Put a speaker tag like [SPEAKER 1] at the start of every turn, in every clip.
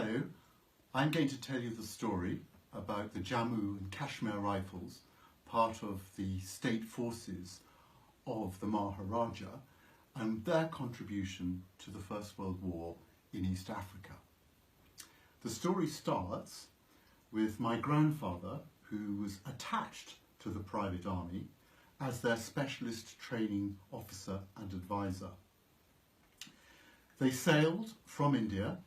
[SPEAKER 1] So, I'm going to tell you the story about the Jammu and Kashmir Rifles, part of the state forces of the Maharaja, and their contribution to the First World War in East Africa. The story starts with my grandfather, who was attached to the private army as their specialist training officer and advisor. They sailed from India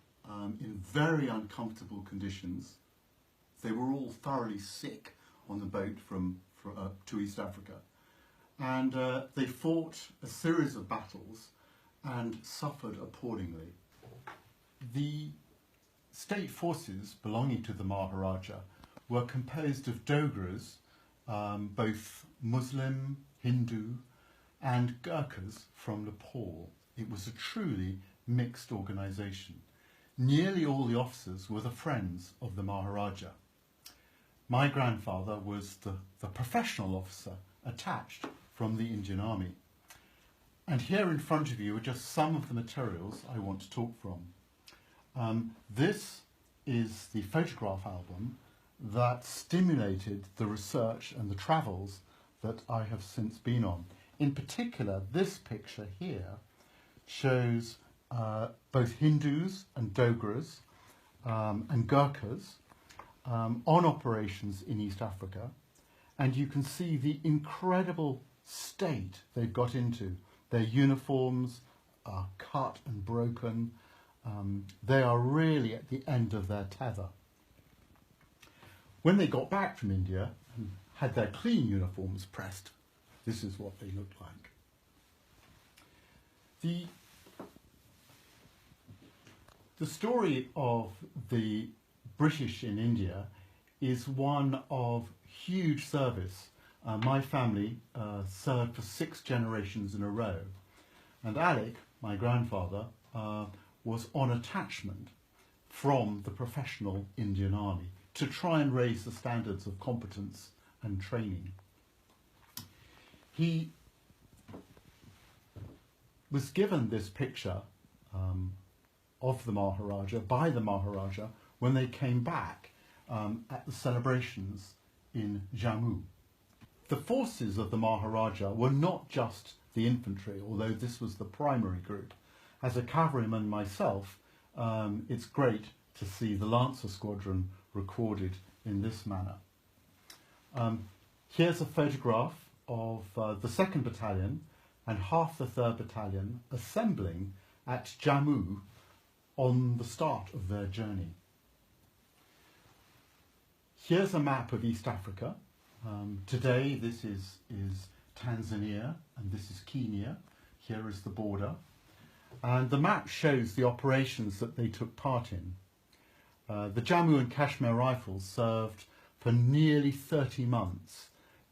[SPEAKER 1] in very uncomfortable conditions. They were all thoroughly sick on the boat to East Africa, and they fought a series of battles and suffered appallingly. The state forces belonging to the Maharaja were composed of Dogras, both Muslim, Hindu and Gurkhas from Nepal. It was a truly mixed organisation. Nearly all the officers were the friends of the Maharaja. My grandfather was the professional officer attached from the Indian Army. And here in front of you are just some of the materials I want to talk from. This is the photograph album that stimulated the research and the travels that I have since been on. In particular, this picture here shows both Hindus and Dogras and Gurkhas on operations in East Africa, and you can see the incredible state they've got into. Their uniforms are cut and broken. They are really at the end of their tether. When they got back from India and had their clean uniforms pressed, this is what they looked like. The story of the British in India is one of huge service. My family served for 6 generations in a row, and Alec, my grandfather, was on attachment from the professional Indian Army to try and raise the standards of competence and training. He was given this picture of the Maharaja by the Maharaja when they came back at the celebrations in Jammu. The forces of the Maharaja were not just the infantry, although this was the primary group. As a cavalryman myself, it's great to see the Lancer Squadron recorded in this manner. Here's a photograph of the 2nd Battalion and half the 3rd Battalion assembling at Jammu on the start of their journey. Here's a map of East Africa. Today this is Tanzania and this is Kenya. Here is the border. And the map shows the operations that they took part in. The Jammu and Kashmir Rifles served for nearly 30 months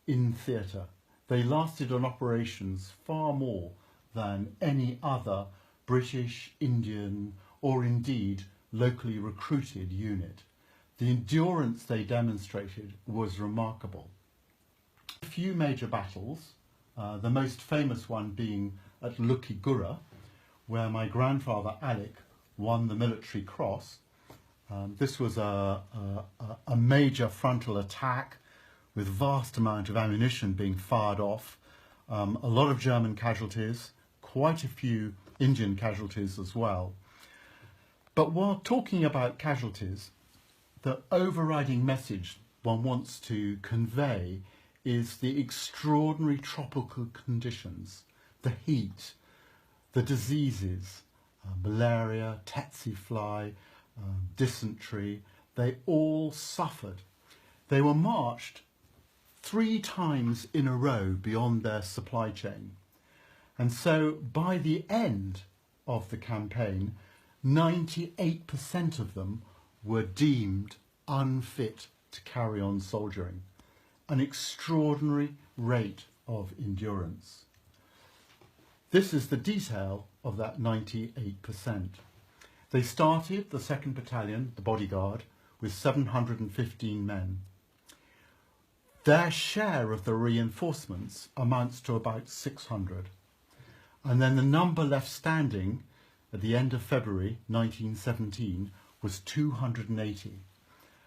[SPEAKER 1] in theatre. They lasted on operations far more than any other British, Indian, or indeed locally recruited unit. The endurance they demonstrated was remarkable. A few major battles, the most famous one being at Lukigura, where my grandfather Alec won the Military Cross. This was a major frontal attack with vast amount of ammunition being fired off, a lot of German casualties, quite a few Indian casualties as well. But while talking about casualties, the overriding message one wants to convey is the extraordinary tropical conditions, the heat, the diseases, malaria, tsetse fly, dysentery. They all suffered. They were marched 3 times in a row beyond their supply chain. And so by the end of the campaign, 98% of them were deemed unfit to carry on soldiering. An extraordinary rate of endurance. This is the detail of that 98%. They started, the 2nd Battalion, the bodyguard, with 715 men. Their share of the reinforcements amounts to about 600. And then the number left standing at the end of February 1917 was 280.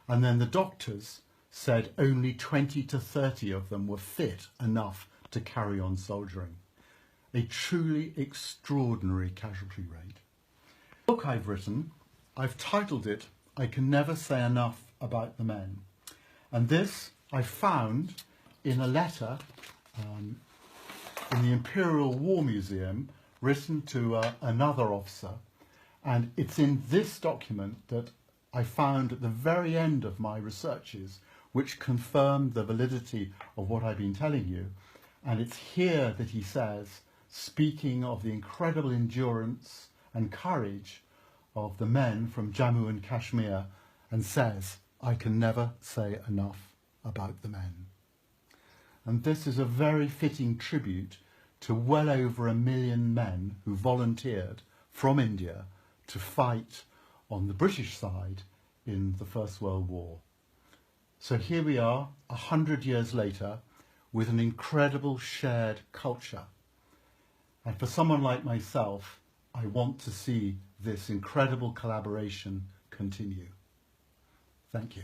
[SPEAKER 1] And then the doctors said only 20 to 30 of them were fit enough to carry on soldiering. A truly extraordinary casualty rate. The book I've written, I've titled it, I Can Never Say Enough About the Men. And this I found in a letter in the Imperial War Museum written to another officer. And it's in this document that I found at the very end of my researches, which confirmed the validity of what I've been telling you. And it's here that he says, speaking of the incredible endurance and courage of the men from Jammu and Kashmir, and says, I can never say enough about the men. And this is a very fitting tribute to well over 1 million men who volunteered from India to fight on the British side in the First World War. So here we are, 100 years later, with an incredible shared culture. And for someone like myself, I want to see this incredible collaboration continue. Thank you.